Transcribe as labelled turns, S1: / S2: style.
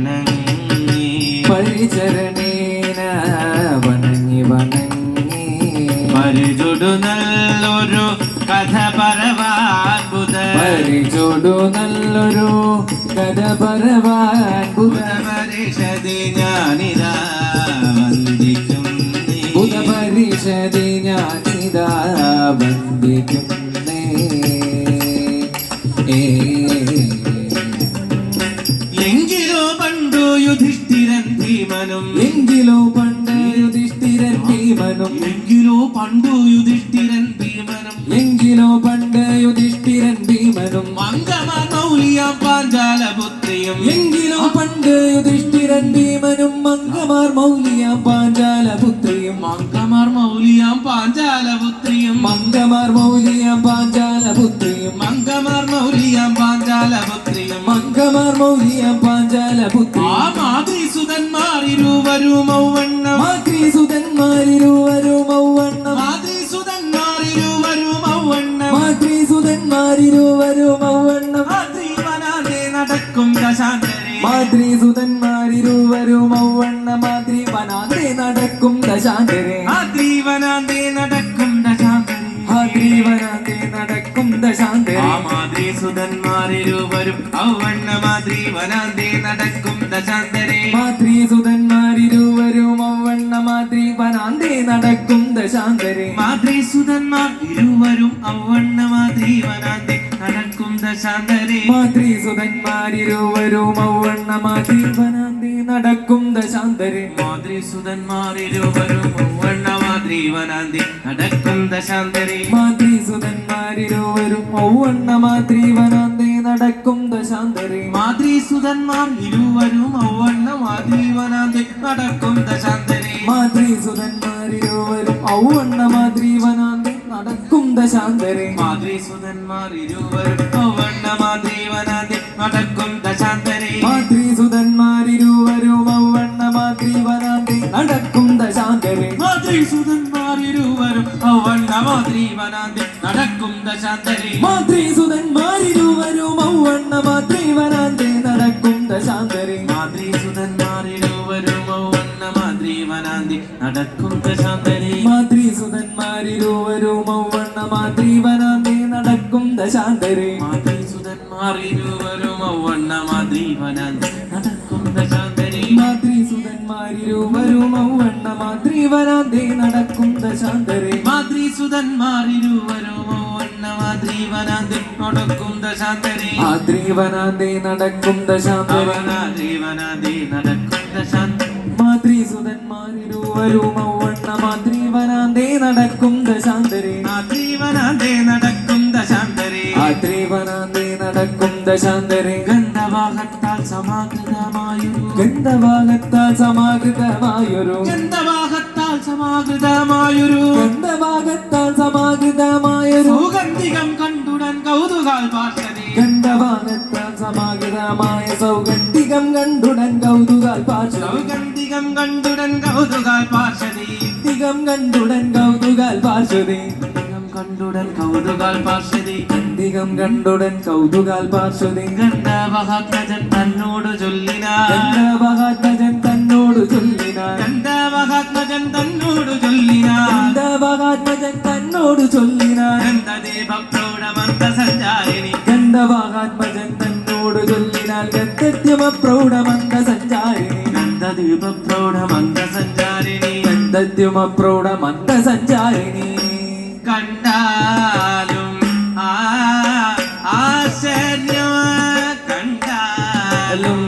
S1: വണങ്ങി
S2: പരിചരണേന വണങ്ങി വണങ്ങി
S1: പരിചൊടു നല്ലൊരു കഥ പറവാൻ ബുധ
S2: പരിചൊടു നല്ലൊരു കഥ പറവാൻ
S1: ബുധപരിഷതി ഞാനിതാ വന്ദിക്കും
S2: ബുധപരിഷതി ഞാനിതാ വന്ദിക്കും
S1: എങ്കിലോ പണ്ടു യുധിഷ്ഠിരൻ ഭീമനും
S2: എങ്കിലോ പണ്ട് യുധിഷ്ഠിരൻ ഭീമനും
S1: എങ്കിലോ പണ്ടു യുധിഷ്ഠിരൻ ഭീമനും
S2: എങ്കിലോ പണ്ട് യുധിഷ്ഠിരൻ ഭീമനും
S1: മംഗമാർ മൗലിയാം പാഞ്ചാലപുത്രിയും
S2: എങ്കിലോ പണ്ട് യുധിഷ്ഠിരൻ ഭീമനും മംഗമാർ മൗലിയാം പാഞ്ചാലപുത്രിയും
S1: മംഗമാർ മൗലിയാം പാഞ്ചാലപുത്രിയും
S2: മംഗമാർ മൗലിയാം പാഞ്ചാലപുത്രിയും
S1: മംഗമാർ മൗലിയാം പാഞ്ചാലപുത്രിയും
S2: മംഗമാർ മൗലിയാം പാഞ്ചാലപുത്രി
S1: ആ മാതൃസുതന്മാരിരുവരും ഔവണ്ണം
S2: മാതൃസുതന്മാരിരുവരും ഔവണ്ണം
S1: മാതൃസുതന്മാരിരുവരും ഔവണ്ണം
S2: മാതൃസുതന്മാരിരുവരും ഔവണ്ണം
S1: മാതൃവനാതെ നടക്കും ദശാന്തരേ
S2: മാതൃസുതന്മാരിരുവരും ഔവണ്ണം മാതൃവനാതെ നടക്കും ദശാന്തരേ
S1: മാതൃവനാതെ നടക്കും ദശാന്തരേ
S2: മാതൃവനാതെ നടക്കും ദശാന്തരേ
S1: മാതൃസുതന്മാരിരുവരും ഔവണ്ണ മാതൃവനാതെ നടക്കും ദശാന്തരേ
S2: മാതൃസുതന്മാരിരുവരും ഔവണ്ണ മാതൃവനാതെ നടക്കും ദശാന്തരേ
S1: മാതൃസുതന്മാർ ഇരുവരും ഔവണ്ണ മാതൃവനാതെ നടക്കും ദശാന്തരേ
S2: മാതൃസുതന്മാരിരുവരും ഔവണ്ണ മാതൃവനാതെ നടക്കും ദശാന്തരേ
S1: മാതൃസുതന്മാരിരുവരും ഔവണ്ണ മാതൃവനാതെ നടക്കും ദശാന്തരേ
S2: മാതൃസുതന്മാരിരുവരും ഔവണ്ണ മാതൃവനാതെ നടക്കും ദശാന്തരേ
S1: മാതൃസുതന്മാർ ഇരുവരും ഔവണ്ണ മാതൃവനാതെ നടക്കും ദശാന്തരേ
S2: മാതൃസുതന്മാരിരുവരും ഔവണ്ണ മാതൃവനാതെ നടക്കും ദശാന്തരേ
S1: മാതൃസുതന്മാർ ഇരുവരും ഔവണ്ണ മാതൃവനാതെ നടക്കും ദശാന്തരേ
S2: മാതൃസുതന്മാരിരുവരും ഔവണ്ണ മാതൃവനാതെ നടക്കും ദശാന്തരേ
S1: മാതൃസുതന്മാരിരുവരും ഔവണ്ണ മാതൃവനാതെ നടക്കും ദശാന്തരേ
S2: മാതൃസുതന്മാരിരുവരും ഔവണ്ണ മാതൃവനാതെ നടക്കും ദശാന്തരേ
S1: മാതൃസുതന്മാരിരുവരും ഔവണ്ണ മാതൃവനാതെ നടക്കും ദശാന്തരേ
S2: മാതൃസുതന്മാരിരുവരും ഔവണ്ണ മാതൃവനാതെ നടക്കും ദശാന്തരേ
S1: മാതൃസുതന്മാരിരുവരും ഔവണ്ണ മാതൃവനാതെ നടക്കും ദശാന്തരേ
S2: മാതൃസുതന്മാരിരുവരും ഔവണ്ണ മാതൃവനാതെ നടക്കും ദശാന്തരേ
S1: മാതൃസുതന്മാരിരുവരും ഔവണ്ണ മാതൃവനാതെ നടക്കും ദശാന്തരേ
S2: മാതൃവനാതെ നടക്കും ദശാന്തരേ
S1: മാതൃവനാതെ നടക്കും ദശാന്തരേ
S2: മാതൃസുതന്മാരിരുവരും ഔവണ്ണ മാതൃവനാതെ നടക്കും ദശാന്തരേ
S1: മാതൃവനാതെ നടക്കും ദശാന്തരേ
S2: മാതൃവനാതെ നടക്കും ദശാന്തരേ
S1: ഗന്ധവാഹത്താൽ സമാകൃതമായൊരു
S2: ഗന്ധവാഹത്താൽ സമാകൃതമായൊരു
S1: ഗന്ധവാഹത്താൽ സമാകൃതമായൊരു
S2: ഗന്ധവാഹത്താൽ സമാകൃതമായൊരു
S1: സൗഗന്ധികം കണ്ടുടൻ കൗതുകാൽ പാർശ്വതി
S2: ഗന്ധവാഹത്താൽ സമാകൃതമായ സൗഗന്ധികം കണ്ടുടൻ കൗതുകാൽ പാർശ്വതി
S1: സൗഗന്ധികം കണ്ടുടൻ കൗതുകാൽ പാർശ്വതി
S2: ഗന്ധം കണ്ടുടൻ കൗതുകാൽ പാർശ്വതി
S1: കണ്ടുടൻ കൗതുകാൽ പാർശ്വതി
S2: ഗന്ധം കണ്ടുടൻ കൗതുകാൽ പാർശ്വതി
S1: ഗന്ധവഹത്മജൻ തന്നോട് ചൊല്ലിനാൻ
S2: ഗന്ധവഹാത്മജൻ തന്നോട് ചൊല്ലിനാൻ
S1: ഗന്ധവഹത്മജൻ തന്നോട് ചൊല്ലിനാൻ
S2: ഗന്ധവഹാത്മജൻ തന്നോട് ചൊല്ലിനാൻ
S1: ഗന്ധദീപപ്രൗഢമന്ത സഞ്ചാരിണി
S2: ഗന്ധവഹാത്മജൻ തന്നോട് ചൊല്ലിനാൽ ഗന്ധദ്യുമപ്രൗഢമന്ത സഞ്ചാരിണി
S1: ഗന്ധദീപപ്രൗഢമന്ത സഞ്ചാരിണി
S2: ഗന്ധദ്യുമപ്രൗഢമന്ത സഞ്ചാരിണി
S1: കണ്ടാലും ആശ്ചര്യം കണ്ടാലും